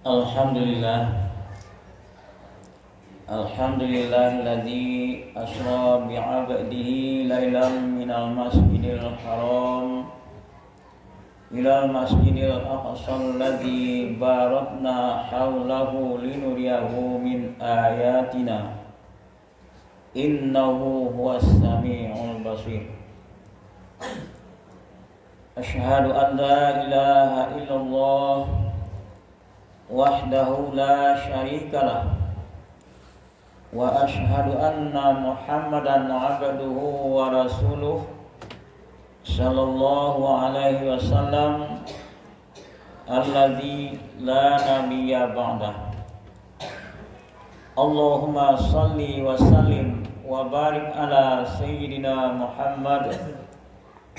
Alhamdulillah. Alhamdulillahilladzi asra bi'abdihi lailan minal masjidil haram ilal masjidil aqsa alladzi barakna haulahu linuriyahu min ayatina innahu huwas sami'ul basir. Asyhadu an la ilaha illallah wahdahu la syarikalah wa asyhadu anna Muhammadan abduhu wa rasuluh sallallahu alaihi wasallam alladzi la nabiyya ba'dah. Allahumma salli wa sallim wa barik ala sayyidina Muhammad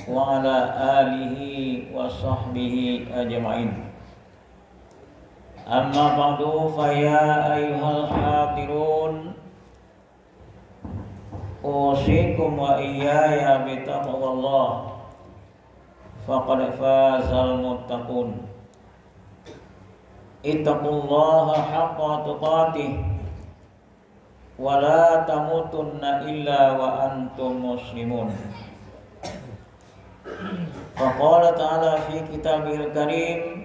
wa ala alihi wa sahbihi ajma'in. Amma ba'du fa ya ayyuhal hadirun usikum wa iyaya bitaqwallah faqad fazal muttaqun. Ittaqullaha haqqa tuqatih wa la tamutunna illa wa antum muslimun. Faqala ta'ala fi kitabihil karim,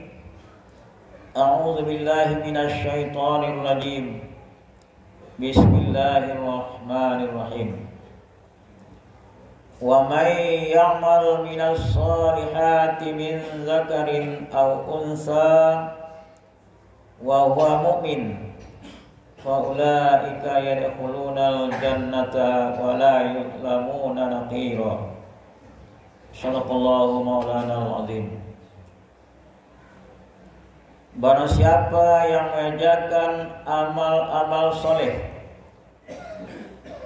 a'udzu billahi minasy syaithanir rajim. Bismillahirrahmanirrahim. Wa may ya'mal minas solihati min dzakarin aw unsa wa huwa mu'min fa ulaika yadkhulunal jannata wa la yuzlamuna naqira. Shadaqallahu maulanal azim. Barang siapa yang mengerjakan amal-amal soleh,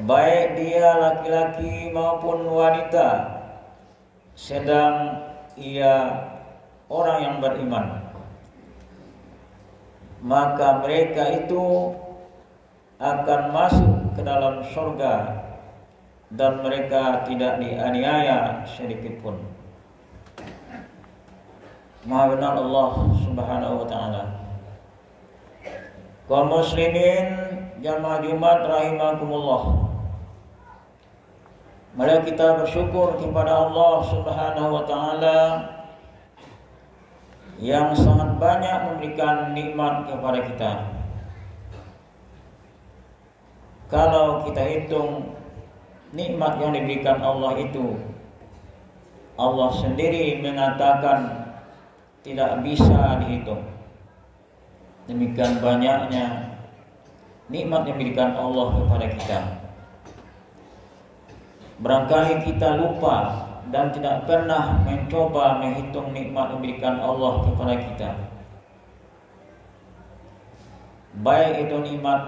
baik dia laki-laki maupun wanita, sedang ia orang yang beriman, maka mereka itu akan masuk ke dalam surga dan mereka tidak dianiaya sedikit pun. Maha benar Allah Subhanahu wa ta'ala. Kaum muslimin jamaah Jumat rahimakumullah, mari kita bersyukur kepada Allah Subhanahu wa ta'ala yang sangat banyak memberikan nikmat kepada kita. Kalau kita hitung nikmat yang diberikan Allah itu, Allah sendiri mengatakan tidak bisa dihitung. Demikian banyaknya nikmat yang diberikan Allah kepada kita. Barangkali kita lupa dan tidak pernah mencoba menghitung nikmat yang diberikan Allah kepada kita. Baik itu nikmat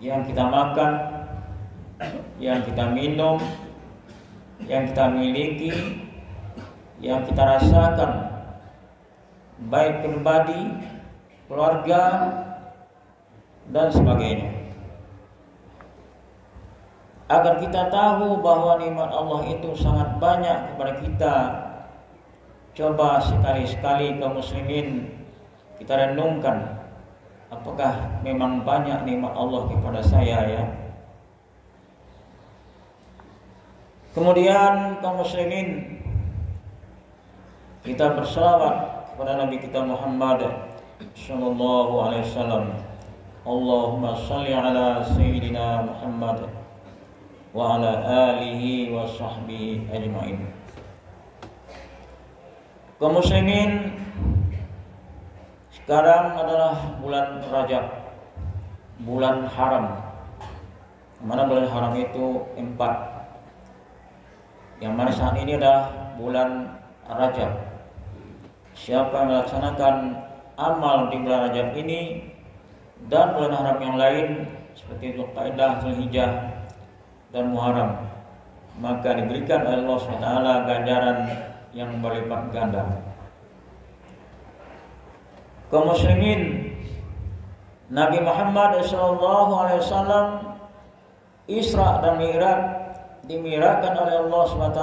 yang kita makan, yang kita minum, yang kita miliki, yang kita rasakan, baik pribadi, keluarga, dan sebagainya. Agar kita tahu bahwa nikmat Allah itu sangat banyak kepada kita, coba sekali-sekali kaum muslimin kita renungkan, apakah memang banyak nikmat Allah kepada saya ya? Kemudian kaum muslimin, kita berselawat kepada Nabi kita Muhammad sallallahu alaihi wasallam. Allahumma shalli ala sayyidina Muhammad wa ala alihi wa sahbihi ajma'in. Kaum muslimin, sekarang adalah bulan Rajab, bulan haram. Mana bulan haram itu 4. Yang mana saat ini adalah bulan Rajab. Siapa yang melaksanakan amal di bulan Rajab ini dan bulan haram yang lain seperti Dzulqa'dah, Dzulhijjah, dan Muharram, maka diberikan oleh Allah SWT ganjaran yang berlipat ganda. Kaum muslimin, Nabi Muhammad SAW Isra dan Mi'raj dimirakan oleh Allah SWT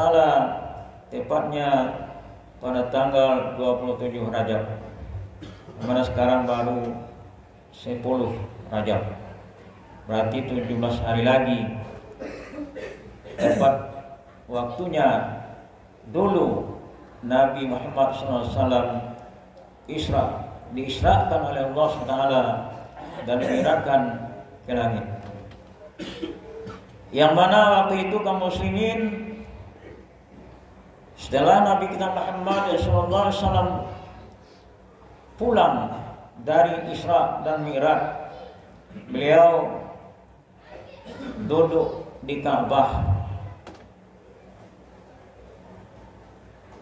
tepatnya pada tanggal 27 Rajab. Mana sekarang baru 10 Rajab, berarti 17 hari lagi tepat waktunya. Dulu Nabi Muhammad SAW diisrakan oleh Allah SWT dan dimirahkan ke langit, yang mana waktu itu kaum muslimin setelah Nabi kita Muhammad SAW pulang dari Isra dan Mi'raj, beliau duduk di Ka'bah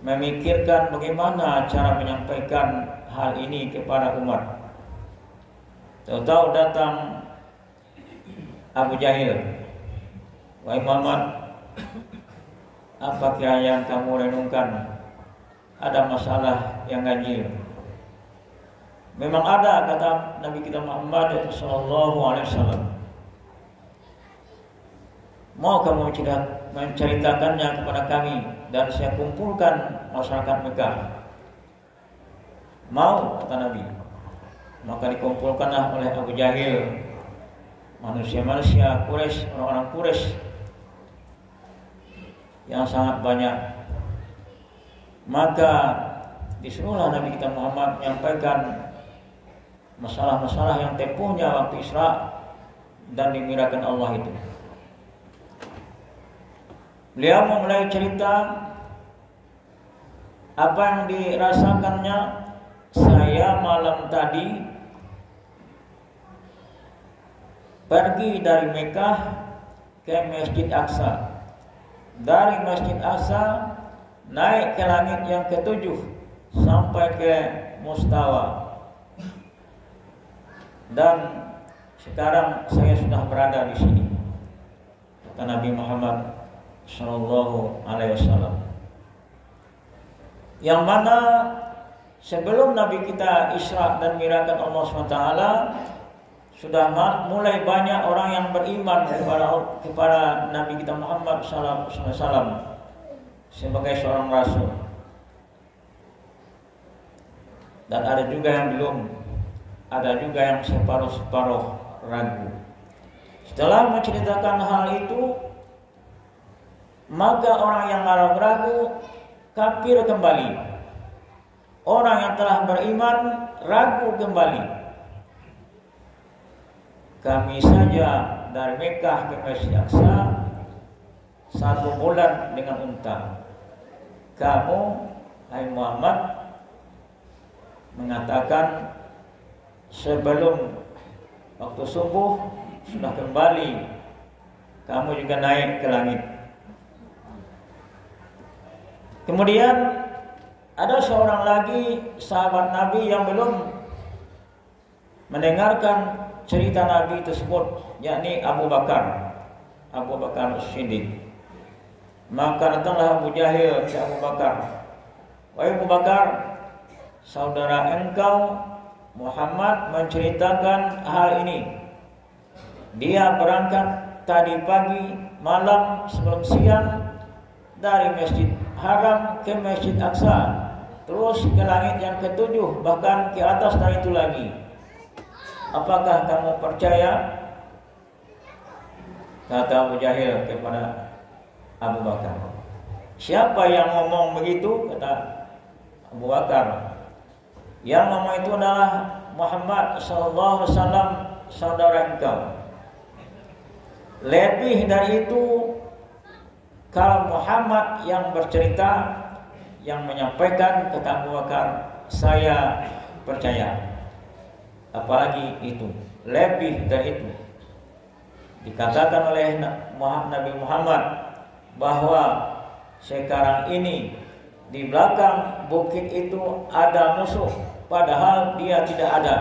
memikirkan bagaimana cara menyampaikan hal ini kepada umat. Tahu-tahu datang Abu Jahil. Wahai Muhammad, apa kira yang kamu renungkan? Ada masalah yang ganjil? Memang ada, kata Nabi kita Muhammad SAW. Mau kamu menceritakannya kepada kami dan saya kumpulkan masyarakat Mekah? Mau, kata Nabi. Maka dikumpulkanlah oleh Abu Jahil manusia-manusia Quraisy, orang-orang Quraisy yang sangat banyak. Maka disuruhlah Nabi kita Muhammad menyampaikan masalah-masalah yang tempuhnya waktu Isra dan dimirakan Allah itu. Beliau memulai cerita apa yang dirasakannya. Saya malam tadi pergi dari Mekah ke Masjid Aqsa. Dari Masjid Aqsa naik ke langit yang ke-7 sampai ke Mustawa. Dan sekarang saya sudah berada di sini, kata Nabi Muhammad sallallahu alaihi wasallam. Yang mana sebelum Nabi kita Isra dan Mi'rajkan Allah SWT, sudah mulai banyak orang yang beriman kepada Nabi kita Muhammad SAW sebagai seorang rasul. Dan ada juga yang belum, ada juga yang separuh-separuh ragu. Setelah menceritakan hal itu, maka orang yang ragu kafir kembali. Orang yang telah beriman ragu kembali. Kami saja dari Mekah ke Masjid Aqsa 1 bulan dengan unta. Kamu, hai Muhammad, mengatakan sebelum waktu subuh sudah kembali. Kamu juga naik ke langit. Kemudian ada seorang lagi sahabat Nabi yang belum mendengarkan cerita Nabi tersebut, yakni Abu Bakar Siddiq. Maka datanglah Abu Jahil ke Abu Bakar. Wahai Abu Bakar, saudara engkau Muhammad menceritakan hal ini. Dia berangkat tadi pagi, malam, sebelum siang dari Masjid Haram ke Masjid Aqsa, terus ke langit yang ke-7, bahkan ke atas dari itu lagi. Apakah kamu percaya? Kata Abu Jahil kepada Abu Bakar. Siapa yang ngomong begitu? Kata Abu Bakar. Yang ngomong itu adalah Muhammad SAW, saudara engkau. Lebih dari itu, kalau Muhammad yang bercerita, yang menyampaikan, kata Abu Bakar, saya percaya. Apalagi itu, lebih dari itu. Dikatakan oleh Nabi Muhammad bahwa sekarang ini di belakang bukit itu ada musuh, padahal dia tidak ada.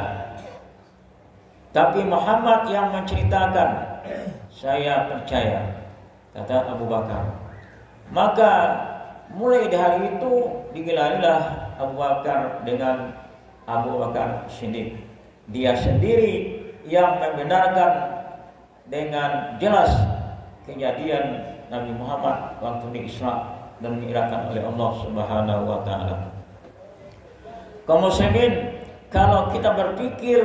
Tapi Muhammad yang menceritakan, saya percaya, kata Abu Bakar. Maka mulai dari hari itu digelarilah Abu Bakar dengan Abu Bakar Siddiq. Dia sendiri yang membenarkan dengan jelas kejadian Nabi Muhammad waktu di Isra dan Mi'rajkan oleh Allah Subhanahu wa taala. Kaum muslimin, kalau kita berpikir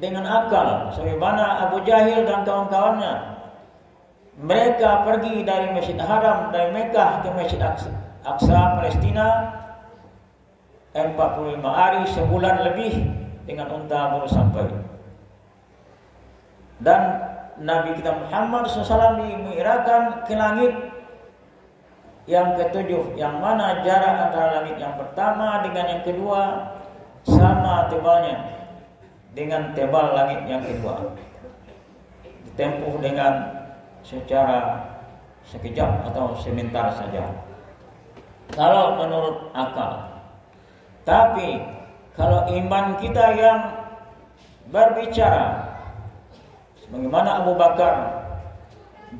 dengan akal, sebagaimana Abu Jahil dan kawan-kawannya, mereka pergi dari Masjid Haram, dari Mekah ke Masjid Aqsa Palestina 45 hari, sebulan lebih dengan unta baru sampai. Dan Nabi kita Muhammad SAW dimi'rajkan ke langit yang ketujuh, yang mana jarak antara langit yang pertama dengan yang kedua sama tebalnya dengan tebal langit yang kedua, ditempuh dengan secara sekejap atau sebentar saja kalau menurut akal. Tapi kalau iman kita yang berbicara, bagaimana Abu Bakar,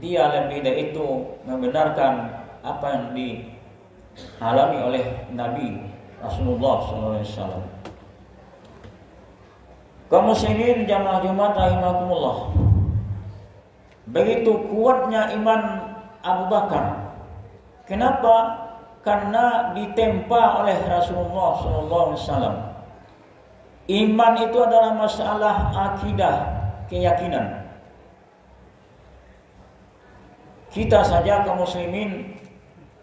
dia lebih dari itu membenarkan apa yang dialami oleh Nabi Rasulullah SAW. Kaum muslimin jamaah Jumat rahimakumullah, begitu kuatnya iman Abu Bakar. Kenapa? Karena ditempa oleh Rasulullah SAW. Iman itu adalah masalah akidah, keyakinan. Kita saja kaum muslimin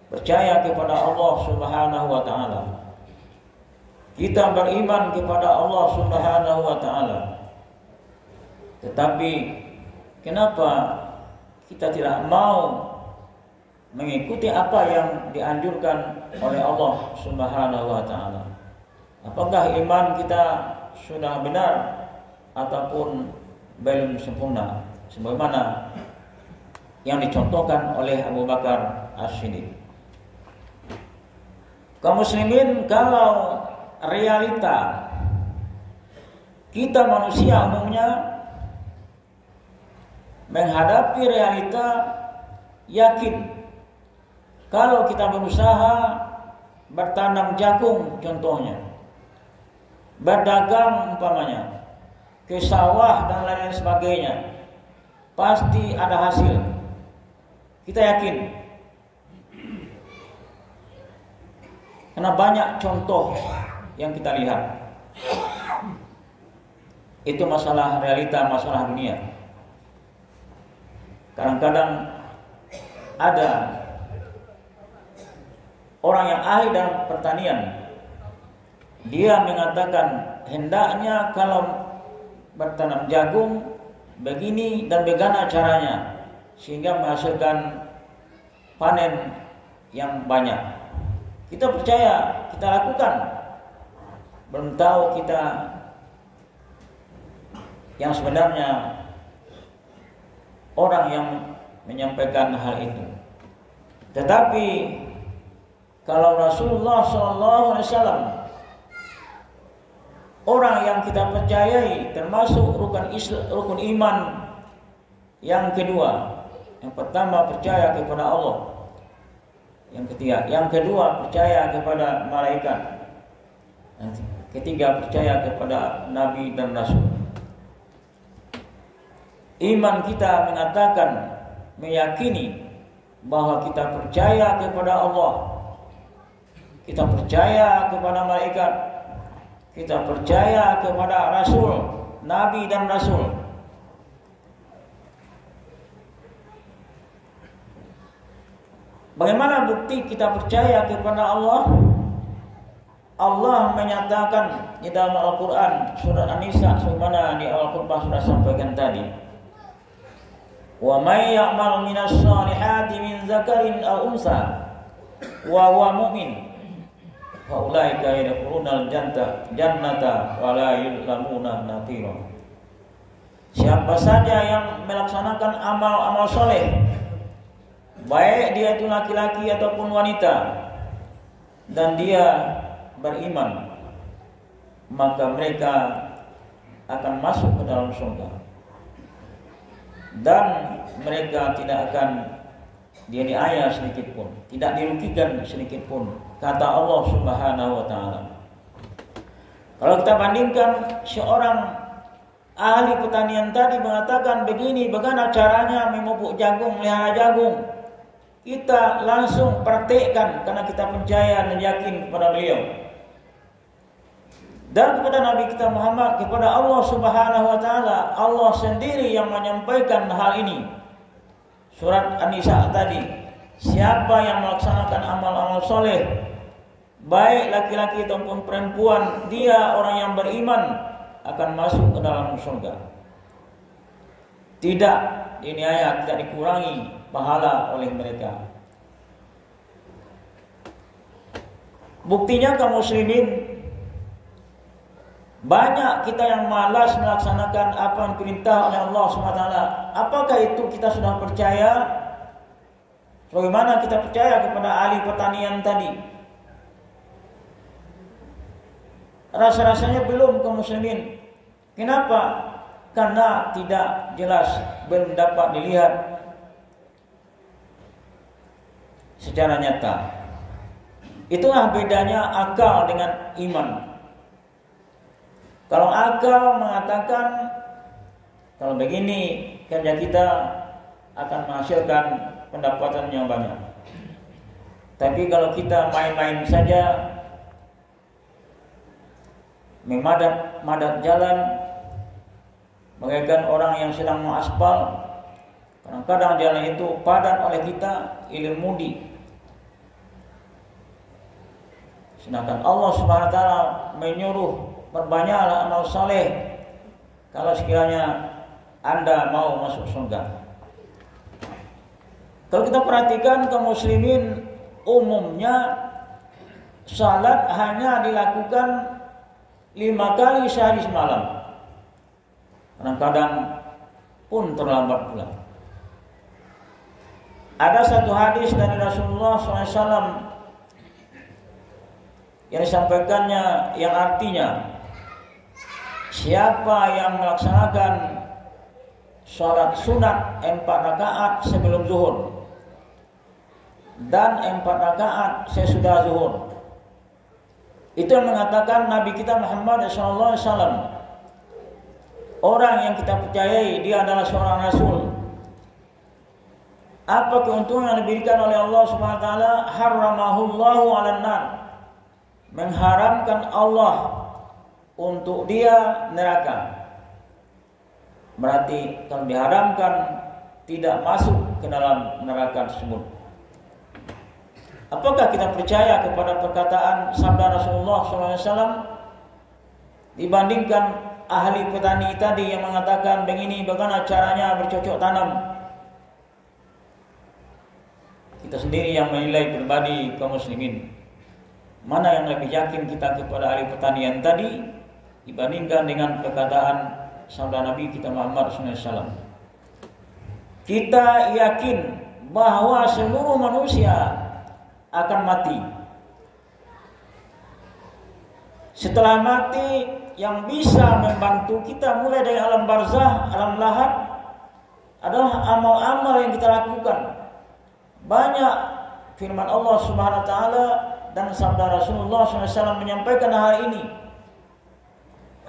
percaya kepada Allah Subhanahu wa taala. Kita beriman kepada Allah Subhanahu wa taala. Tetapi kenapa kita tidak mau mengikuti apa yang dianjurkan oleh Allah Subhanahu wa taala? Apakah iman kita sudah benar ataupun belum sempurna sebagaimana yang dicontohkan oleh Abu Bakar As-Siddiq? Kaum muslimin, kalau realita kita manusia umumnya menghadapi realita, yakin kalau kita berusaha bertanam jagung contohnya, berdagang umpamanya, ke sawah dan lain-lain sebagainya, pasti ada hasil. Kita yakin. Karena banyak contoh yang kita lihat. Itu masalah realita, masalah dunia. Kadang-kadang ada orang yang ahli dalam pertanian, dia mengatakan hendaknya kalau bertanam jagung begini dan bagaimana caranya sehingga menghasilkan panen yang banyak. Kita percaya, kita lakukan. Belum tahu kita yang sebenarnya orang yang menyampaikan hal itu. Tetapi kalau Rasulullah SAW, orang yang kita percayai, termasuk rukun iman yang kedua. Yang pertama percaya kepada Allah, yang ketiga, yang kedua percaya kepada malaikat, yang ketiga percaya kepada Nabi dan Rasul. Iman kita mengatakan, meyakini bahwa kita percaya kepada Allah, kita percaya kepada malaikat, kita percaya kepada Rasul, Nabi dan Rasul. Bagaimana bukti kita percaya kepada Allah? Allah menyatakan di dalam Al-Quran surat An-Nisa, sebagaimana di awal khutbah sudah sampaikan tadi, wa may ya'mal minas salihati min zakarin aw unsa wa huwa mu'min fa ulaika yadkhulunal jannata wa la yuzlamuna naqira. Siapa saja yang melaksanakan amal-amal soleh, baik dia itu laki-laki ataupun wanita, dan dia beriman, maka mereka akan masuk ke dalam surga dan mereka tidak akan dianiaya sedikit pun, tidak dirugikan sedikit pun, kata Allah Subhanahu wa taala. Kalau kita bandingkan, seorang ahli pertanian tadi mengatakan begini, bagaimana caranya memupuk jagung, melihara jagung. Kita langsung praktekkan karena kita percaya dan yakin kepada beliau. Dan kepada Nabi kita Muhammad, kepada Allah Subhanahu wa taala, Allah sendiri yang menyampaikan hal ini. Surat An-Nisa tadi, siapa yang melaksanakan amal-amal soleh, baik laki-laki ataupun perempuan, dia orang yang beriman akan masuk ke dalam surga. Tidak diniaya, tidak dikurangi pahala oleh mereka. Buktinya kaum muslimin, banyak kita yang malas melaksanakan apa yang diperintah oleh Allah SWT. Apakah itu kita sudah percaya? Bagaimana kita percaya kepada ahli pertanian tadi? Rasa-rasanya belum kaum muslimin. Kenapa? Karena tidak jelas, belum dapat dilihat secara nyata. Itulah bedanya akal dengan iman. Kalau akal mengatakan kalau begini kerja kita akan menghasilkan pendapatan yang banyak. Tapi kalau kita main-main saja, memadat jalan, bagaikan orang yang sedang mengaspal, kadang-kadang jalan itu padat oleh kita, ilir mudi. Sedangkan Allah Subhanahu wa taala menyuruh perbanyaklah amal saleh kalau sekiranya Anda mau masuk surga. Kalau kita perhatikan kaum muslimin, umumnya salat hanya dilakukan 5 kali sehari semalam. Kadang-kadang pun terlambat pula. Ada satu hadis dari Rasulullah SAW yang disampaikannya yang artinya, siapa yang melaksanakan sholat sunat 4 rakaat sebelum zuhur dan 4 rakaat sesudah zuhur, itu yang mengatakan Nabi kita Muhammad SAW, orang yang kita percayai dia adalah seorang Rasul. Apa keuntungan yang diberikan oleh Allah Subhanahu wa taala? Haramahullahu 'alan nar, mengharamkan Allah untuk dia neraka. Berarti kalau diharamkan tidak masuk ke dalam neraka tersebut. Apakah kita percaya kepada perkataan sabda Rasulullah SAW dibandingkan ahli petani tadi yang mengatakan begini bagaimana caranya bercocok tanam? Kita sendiri yang menilai pribadi kaum muslimin. Mana yang lebih yakin kita kepada ahli pertanian tadi dibandingkan dengan perkataan sabda Nabi kita Muhammad SAW. Kita yakin bahwa seluruh manusia akan mati. Setelah mati, yang bisa membantu kita mulai dari alam barzah, alam lahat adalah amal-amal yang kita lakukan. Banyak firman Allah Subhanahu wa taala dan sabda Rasulullah SAW menyampaikan hal ini.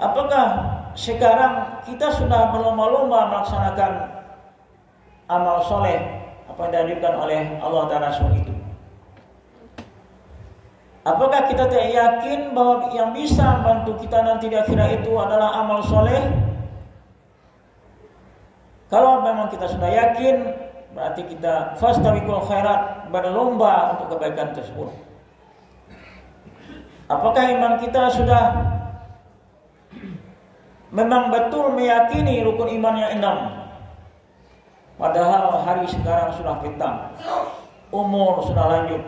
Apakah sekarang kita sudah berlomba-lomba melaksanakan amal soleh apa yang dianjurkan oleh Allah dan Rasul itu? Apakah kita tidak yakin bahwa yang bisa membantu kita nanti di akhirat itu adalah amal soleh? Kalau memang kita sudah yakin, berarti kita fastabiqul khairat, berlomba untuk kebaikan tersebut. Apakah iman kita sudah memang betul meyakini rukun iman yang 6? Padahal hari sekarang sudah petang, umur sudah lanjut.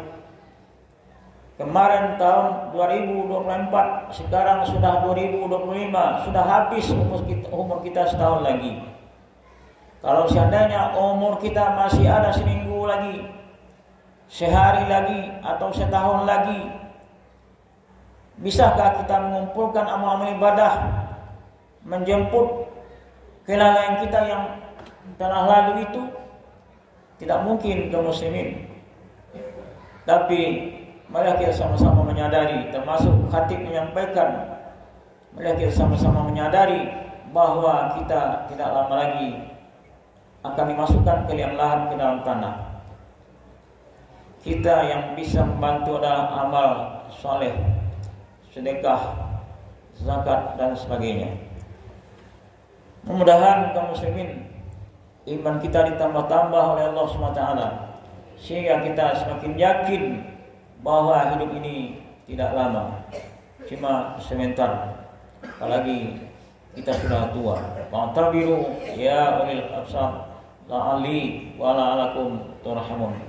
Kemarin tahun 2024, sekarang sudah 2025, sudah habis umur kita setahun lagi. Kalau seandainya umur kita masih ada seminggu lagi, sehari lagi, atau setahun lagi, bisakah kita mengumpulkan amal-amal ibadah, menjemput kelalaian kita yang telah lalu itu? Tidak mungkin kaum muslimin. Tapi mari kita sama-sama menyadari, termasuk khatib menyampaikan, mari kita sama-sama menyadari bahwa kita tidak lama lagi akan dimasukkan ke liang lahat, ke dalam tanah. Kita yang bisa membantu adalah amal soleh, sedekah, zakat dan sebagainya. Mudah-mudahan kaum muslimin iman kita ditambah-tambah oleh Allah SWT sehingga kita semakin yakin bahwa hidup ini tidak lama, cuma sebentar, apalagi kita sudah tua. Fa'tabiru ya ulil absar la'ali wa la'alakum turhamun.